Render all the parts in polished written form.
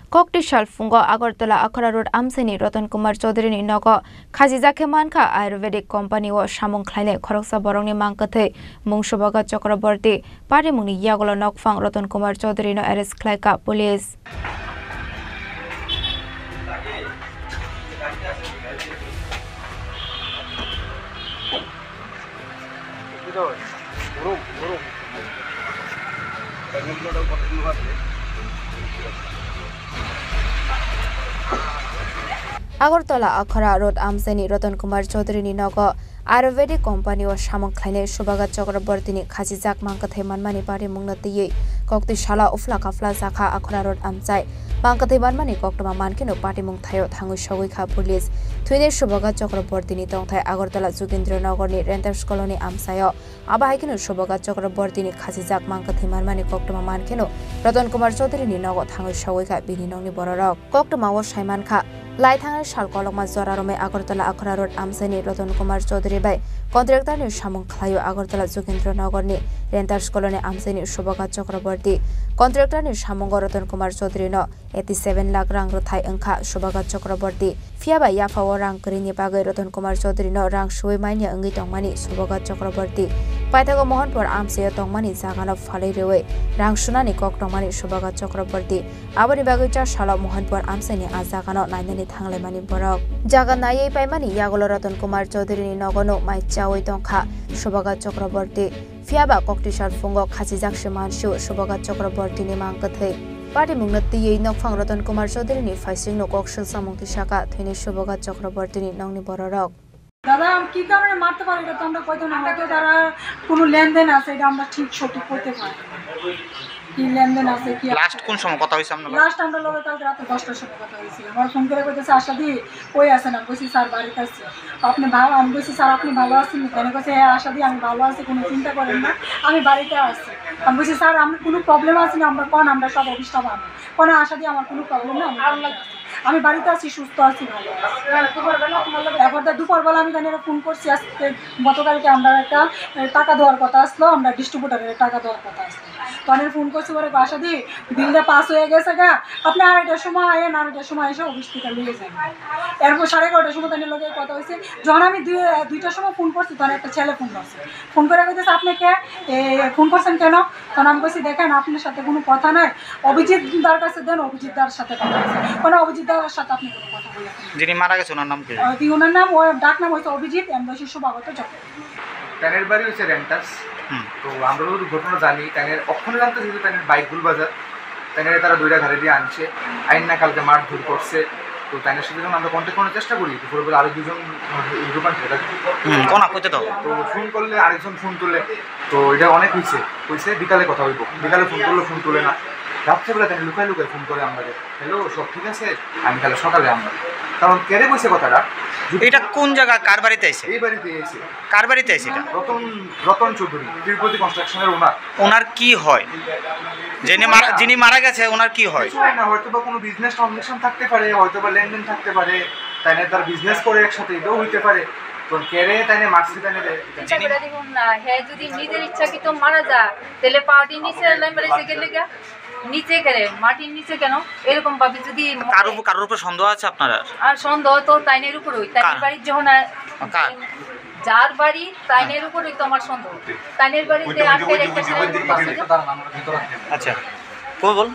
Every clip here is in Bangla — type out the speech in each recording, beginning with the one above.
Kokti Shalfungo Agartala Akhara Road Amseni Ratan Kumar Chaudhary ni Nogo Khajizake Manka Ayurvedic Company o Shamong Khlaine Khoroksa Borongni Mangkathe Mungshobaga Chakraborty Party Muni Yagola Nokfang Ratan Kumar Chaudhary no arrest Klaika Police Agartala Akhara Road Amseni Ratan Kumar Chaudhary ni Nogo Ayurvedic Company o Shamong Khlaine Shobaga Chakraborty ni Khajizak Mangkathe Manmani Party Mungnati Kokti Shala Ufla Kafla Zakha Akhara Road Amsai Mangkathe Manmani Koktoma Mankino Party Mung Thayo Thangu Shogika Police Twine Shobaga Chakraborty ni Tongthai Agartala Jugindra Nagar ni Renters Colony Amsayo Abaikino Shobaga Chakraborty ni Khajizak Mangkathe Manmani Koktoma Mankino Ratan Kumar Chaudhary ni Nogo Thangu Shogika Bini Nongni Bororok Koktoma o Shaiman Kha Laithang Shalkoloma Zorarome Agartala Akhara Road Amseni Ratan Kumar Chaudhary by Contractor ni Shamong Khlayo Agartala Jugindra Nagar ni Renters Colony Amseni Shobaga Chakraborty Contractor ni Shamong Ratan Kumar Chaudhary no 87 lakh rang rothai angkha Shobaga Chakraborty Fiaba Yafawa rang krini bagai Ratan Kumar Chaudhary no rang shui mania angi tongmani Shobaga Chakraborty Paithago Mohanpur Amseyo tongmani jagano phalai rewe rang sunani kok tongmani Shobaga Chakraborty Abani bagai cha shala Mohanpur Amseni ajagano nainani thangle mani borok jaga nai paimani Yagola Ratan Kumar Chaudhary ni nogono mai chawai tongkha Shobaga Chakraborty Fiaba Kokti Shalfungo Khajizak Shimanshu Shobaga Chakraborty ni Mangkathe Party Mungnati Nokfang Ratan Kumar Chaudhary ni Faising no Kokshil Samungti Shaka Thine Shobaga Chakraborty ni Nongni Bororok দাদা কি কারণে মারতে পারে এটা তো আমরা কইতো না হয়তো তারা কোনো লেনদেন আছে এটা আমরা ঠিক সঠিক করতে পারি কি লেনদেন আছে কি লাস্ট কোন সময় কথা হইছে আমরা লাস্ট আমরা লগে কাল রাতে 10টার সময় কথা হইছিল আমার ফোন করে কইতেছে আশাদি কই আছেন আমি কইছি স্যার বাড়িতে আছি আপনি ভালো আমি কইছি স্যার আপনি ভালো আছেন কেন কইছে হ্যাঁ আশাদি আমি ভালো আছি কোনো চিন্তা করেন না আমি বাড়িতে আছি আমি কইছি স্যার আমার কোনো প্রবলেম আছে না আমরা কোন আমরা সব অফিসটা পাবো কোন আশাদি আমার কোনো প্রবলেম না আমি বাড়িতে আছি সুস্থ আছি ভালো তারপর দুপুরবেলা আমি জানি ফোন করছি আজকে গতকালকে আমরা একটা টাকা দেওয়ার কথা আসলো আমরা ডিস্ট্রিবিউটারের টাকা দেওয়ার কথা আসলো তো আমি ফোন করছি পরে বাসা দিয়ে বিলটা পাস হয়ে গেছে গা আপনি আড়াইটার সময় আয়েন আড়াইটার সময় এসে অফিস থেকে নিয়ে যান এরপর 11:30টার সময় তাদের লোকের কথা হয়েছে যখন আমি 2টার সময় ফোন করছি তখন একটা ছেলে ফোন করছে ফোন করে কইতেছে আপনি কে ফোন করছেন কেন তখন আমি কইছি দেখেন আপনার সাথে কোনো কথা নাই অভিজিৎ দার কাছে দেন অভিজিৎ দার সাথে কথা আছে কোনো অভিজিৎ দার সাথে আপনি কোনো কথা বলেন যিনি মারা গেছে ওনার নাম কি ওনার নাম ও ডাক নাম হইছে অভিজিৎ এমবাসি শুভাগত চক্র তানের বাড়ি হচ্ছে রেন্টার্স তো আমরা যদি ঘটনা জানি তানের অক্ষণে জানতে শুধু তানের বাইকুল বাজার তানের তারা দুইটা ঘরে দিয়ে আনছে আইন না কালকে মার ধর করছে তো তানের সাথে যখন আমরা কন্ট্যাক্ট করার চেষ্টা করি তো পরে আরো দুজন ইউরোপান সেটা তো ফোন করলে আরেকজন ফোন তুলে তো এটা অনেক হয়েছে বিকালে কথা হইব বিকালে ফোন করলে ফোন তুলে না রাত্রেবেলা তাকে লুকায় লুকায় ফোন করে আমাদের হ্যালো সব ঠিক আছে আমি কালে সকালে আমরা কারণ কেড়ে বসে কথাটা এটা কোন জায়গা কার বাড়িতে আছে এই বাড়িতে এসে কার বাড়িতে আছে এটা রতন চৌধুরী তিরুপতি কনস্ট্রাকশনের ওনার কি হয় যিনি মারা গেছে ওনার কি হয় না হয়তো বা কোনো বিজনেস ট্রানজাকশন থাকতে পারে হয়তো বা লেনদেন থাকতে পারে তাই না তার বিজনেস করে একসাথে এটাও হইতে পারে তো কেড়ে তাই না মারছি তাই না দেখুন না হ্যাঁ যদি নিজের ইচ্ছা কি তো মারা যায় তাহলে পার্টি নিচে লাইন গেলে নিচে করে মাটির নিচে কেন এরকম ভাবে যদি কারোর উপর সন্দেহ আছে আপনারা আর সন্দেহ তো তাইনের উপরই তাইনের বাড়ির যখন যার বাড়ি তাইনের উপরই তো আমার সন্দেহ তাইনের বাড়িতে আজকের একটা আচ্ছা কই বল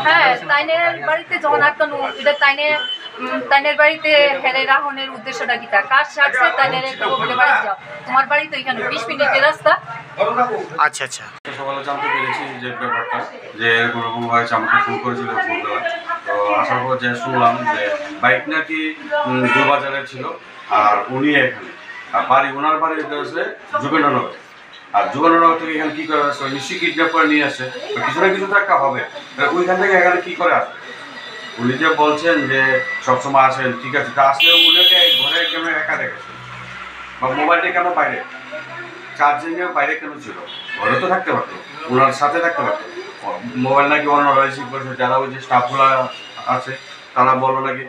হ্যাঁ তাইনের বাড়িতে যখন আটকানো এটা তাইনের বাড়িতে হেরে রাহনের উদ্দেশ্যটা কি তা কাজ সারছে তাইনের বলে বাড়ি যাও তোমার বাড়ি তো এখানে 20 মিনিটের রাস্তা আচ্ছা সকালে জানতে পেরেছি যে ব্যাপারটা যে এরকম হয়েছে আমাকে ফোন করেছিল ভোরবেলা তো আসার পর যে শুনলাম যে বাইক নাকি দুবাজারে ছিল আর উনি এখানে আর ওনার বাড়ি হচ্ছে যুগেন্দ্রনগর আর যুগেন্দ্রনগর থেকে এখানে কি করে আসে নিশ্চয়ই কিডন্যাপ করে নিয়ে আসে কিছু না কিছু তো একটা হবে ওইখান থেকে এখানে কি করে আসে উনি যে বলছেন যে সবসময় আসেন ঠিক আছে তা আসলে উনিকে ঘরে কেন একা রেখেছে বা মোবাইলটা কেন বাইরে চার্জিংয়ের বাইরে কেন ছিল ঘরে তো থাকতে পারতো ওনার সাথে থাকতে পারতো মোবাইল নাকি অন্যরা রিসিভ করেছে যারা ওই যে স্টাফগুলো আছে তারা বললো নাকি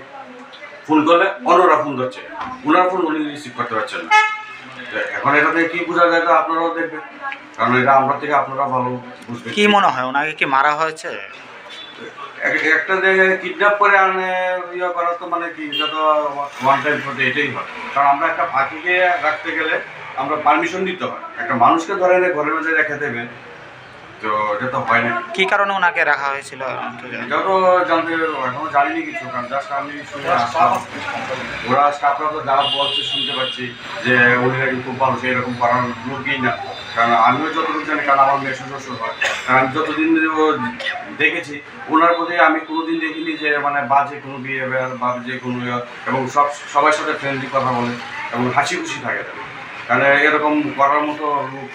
ফোন করলে অন্যরা ফোন করছে ওনার ফোন উনি রিসিভ করতে পারছেন না এখন এটা থেকে কি বোঝা যায় তো আপনারাও দেখবেন কারণ এটা আমরা থেকে আপনারা ভালো বুঝবেন কি মনে হয় ওনাকে কি মারা হয়েছে একটা জায়গায় কিডন্যাপ করে আনে ইয়ে করা তো মানে কি যত ওয়ান টাইম ফটো এটাই হয়। কারণ আমরা একটা পাখিকে রাখতে গেলে আমরা পারমিশন দিতে হয়, একটা মানুষকে ধরে এনে ঘরের মধ্যে রেখে দেবে, তো এটা তো হয় না। কি কারণে ওনাকে রাখা হয়েছিল এটাও তো জানতে এখনো জানিনি কিছু, কারণ জাস্ট আমি শুনে আসলাম। ওরা স্টাফরা তো যারা বলছে শুনতে পাচ্ছি যে উনি নাকি খুব ভালো, এরকম করার লোকই না। কারণ আমিও যতটুকু জানি, কারণ আমার মেয়ে শ্বশুর হয়, কারণ আমি যতদিন দেখেছি ওনার প্রতি আমি কোনোদিন দেখিনি যে মানে বাজে কোনো বিহেভিয়ার বা যে কোনো, এবং সবার সাথে ফ্রেন্ডলি কথা বলে এবং হাসি খুশি থাকে, কারণ এরকম করার মতো লোক।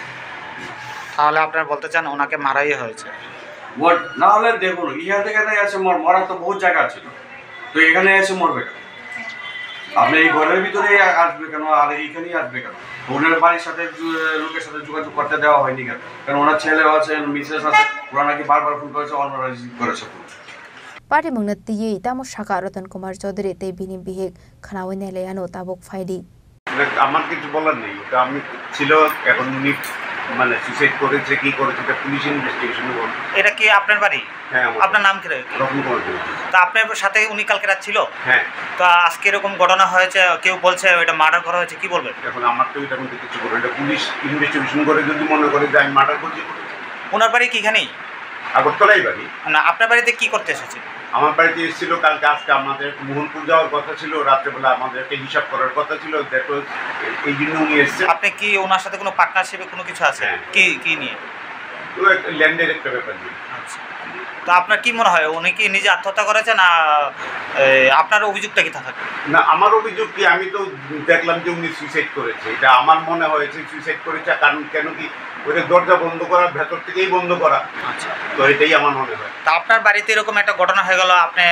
তাহলে আপনারা বলতে চান ওনাকে মারাই হয়েছে? না হলে দেখুন, ইহা থেকে আছে মরার তো বহুত জায়গা ছিল, তো এখানে এসে মরবে কেন? আপনি এই ঘরের ভিতরে আসবে কেন, আর এইখানেই আসবে কেন? ওনার বাড়ির সাথে লোকের সাথে যোগাযোগ করতে দেওয়া হয়নি কেন? কারণ ওনার ছেলে আছে, মিসেস আছে, ওরা নাকি বারবার ফোন করেছে, অন্যরা রিসিভ করেছে। Party Mungnati Tamo Shaka Ratan Kumar Chaudhary Te Bini Bihik Khanawane Leano Tabuk Faidi. আমার কিছু বলার নেই, ওটা আমি ছিল এখন উনি মানে সুইসাইড করেছে কি করেছে এটা পুলিশ ইনভেস্টিগেশনে বলবে। এটা কি আপনার বাড়ি? হ্যাঁ। আপনার নাম কি? রকম করেছে। তা আপনার সাথে উনি কালকে রাত ছিল? হ্যাঁ। তো আজকে এরকম ঘটনা হয়েছে, কেউ বলছে এটা মার্ডার করা হয়েছে, কি বলবেন? এখন আমার তো এটা মধ্যে কিছু করে, এটা পুলিশ ইনভেস্টিগেশন করে যদি মনে করে যে আমি মার্ডার করছি। ওনার বাড়ি কি এখানেই? আগরতলাই বাড়ি। না, আপনার বাড়িতে কি করতে এসেছে? আমার বাড়িতে এসেছিল কালকে, আজকে আমাদের মোহনপুর যাওয়ার কথা ছিল, রাত্রেবেলা আমাদেরকে হিসাব করার কথা ছিল, দেখো এই জন্য উনি এসছে। আপনি কি ওনার সাথে কোনো পার্টনারশিপে কোনো কিছু আছে? কি কি নিয়ে? তো একটা ল্যান্ডের একটা ব্যাপার নিয়ে। আচ্ছা, তো আপনার কি মনে হয় উনি কি নিজে আত্মহত্যা করেছে না আপনার অভিযোগটা কি থাকে? না, আমার অভিযোগ কি, আমি তো দেখলাম যে উনি সুইসাইড করেছে, এটা আমার মনে হয়েছে সুইসাইড করেছে। কারণ কেন কি, ওদের দরজা বন্ধ করা, ভেতর থেকেই বন্ধ করা। আচ্ছা, তো এটাই আমার মনে হয়। তা আপনার বাড়িতে এরকম একটা ঘটনা হয়ে গেল, আপনি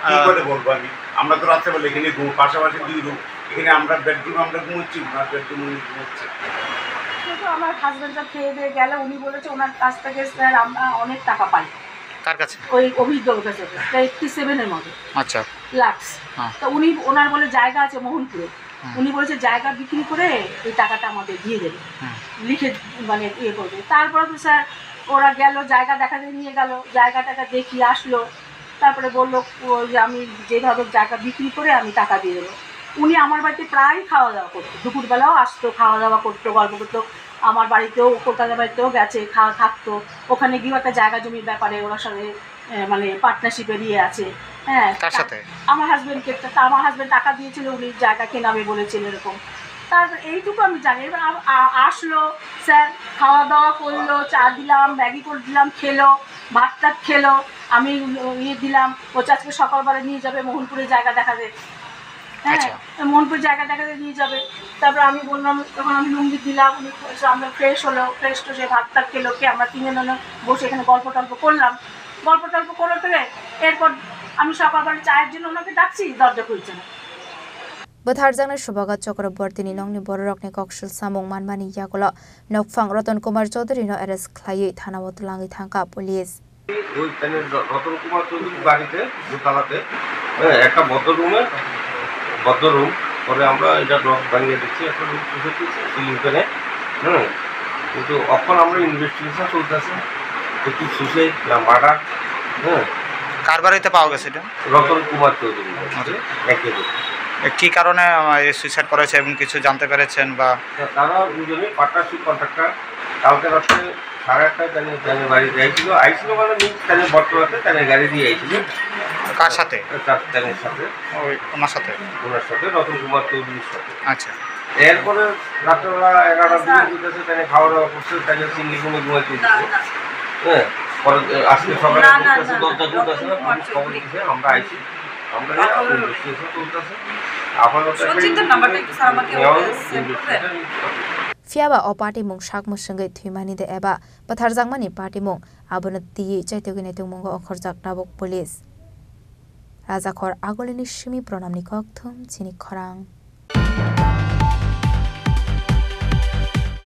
কি করে বলবো আমি? আমরা তো রাত্রেবেলা এখানে পাশাপাশি 2 রুম, এখানে আমরা বেডরুম আমরা ঘুমোচ্ছি, ওনার বেডরুম উনি ঘুমোচ্ছে। কিন্তু আমার হাজবেন্ডটা খেয়ে দিয়ে গেলে উনি বলেছে ওনার কাছ থেকে স্যার আমরা অনেক টাকা পাই। কার কাছে? ওই অভিযোগের কাছে 87-এর মতো। আচ্ছা, লাক্স। তো উনি ওনার বলে জায়গা আছে মোহনপুরে, উনি বলেছে জায়গা বিক্রি করে এই টাকাটা আমাদের দিয়ে দেবে, লিখে মানে ইয়ে করবে। তারপরে তো স্যার ওরা গেল, জায়গা দেখাতে নিয়ে গেল, জায়গাটাকে দেখিয়ে আসলো, তারপরে বললো যে আমি যেভাবে জায়গা বিক্রি করে আমি টাকা দিয়ে দেবো। উনি আমার বাড়িতে প্রায় খাওয়া দাওয়া করতো, দুপুরবেলাও আসতো, খাওয়া দাওয়া করতো, গল্প করতো। আমার বাড়িতেও, কলকাতা বাড়িতেও গেছে, থাকতো। ওখানে গিয়েও একটা জায়গা জমির ব্যাপারে ওরা সাথে মানে পার্টনারশিপে নিয়ে আছে। হ্যাঁ, কার সাথে? আমার হাজবেন্ডকে। আমার হাজবেন্ড টাকা দিয়েছিল, উনি জায়গা কেনাবে বলেছিল এরকম। তারপর এইটুকু আমি জানি। এবার আসলো স্যার, খাওয়া দাওয়া করলো, চা দিলাম, ম্যাগি করে দিলাম, খেলো, ভাত টাত খেলো, আমি ইয়ে দিলাম। ও আজকে সকালবেলা নিয়ে যাবে মোহনপুরে জায়গা দেখাতে। হ্যাঁ, মোহনপুর জায়গা দেখাতে নিয়ে যাবে। তারপর আমি বললাম, তখন আমি লুঙ্গি দিলাম, উনি আমরা ফ্রেশ হলো, ফ্রেশ তো সে ভাত টাত খেলো, কে আমরা 3 জনে বসে এখানে গল্প টল্প করলাম। গল্প টল্প করে ফেলে এরপর আমি সকালবেলা চায়ের জন্য ওনাকে ডাকছি, দরজা খুলছে না। Betharjangna Shubagat Chakraborty ni nongni borokni kokshil samung manmani yakola nokfang Ratan Kumar Chaudhary no arrest khlai thana wotlangi thangka police. ওই তাহলে রতন কুমার চৌধুরীর বাড়িতে দোতলাতে একটা বদ্ধ রুম পরে আমরা এটা লক বানিয়ে দিচ্ছি, একটা রুম পুষেছি সিলিংফ্যানে। কিন্তু এখন আমরা ইনভেস্টিগেশন চলতেছে কি সুসাইড না মার্ডার। কার বাড়িতে পাওয়া গেছে এটা? রতন কুমার চৌধুরী একেবারে। কি কারণে সুইসাইড করেছে এবং কিছু জানতে পেরেছেন? বা তারা দুজনেই পার্টনারশিপ কন্ট্রাক্টর। কালকে রাত্রে 8:30টায় তাদের বাড়িতে আইছিল মানে তাদের বর্তমানে তাদের গাড়ি দিয়ে আইছিল। কার সাথে? তাদের সাথে, ওনার সাথে রতন কুমার চৌধুরীর সাথে। আচ্ছা, এরপরে রাত্রেবেলা 11টার দিকে দিতেছে, তাদের খাওয়া দাওয়া করছে, তাদের সিঙ্গি কোনো ঘুমাইতে দিচ্ছে। হ্যাঁ, পরে আজকে সকালে দরজা খুলতেছে, খবর দিচ্ছে, আমরা আইছি, আমরা ইনভেস্টিগেশন চলতেছে। Fiaba o party mung shak musungai thimani de eba Betharjangmani party mung abonati chaitogine tungmungo okhorjak nabok police. Rajakhor agolini shimi pronamni kokthum chini khorang.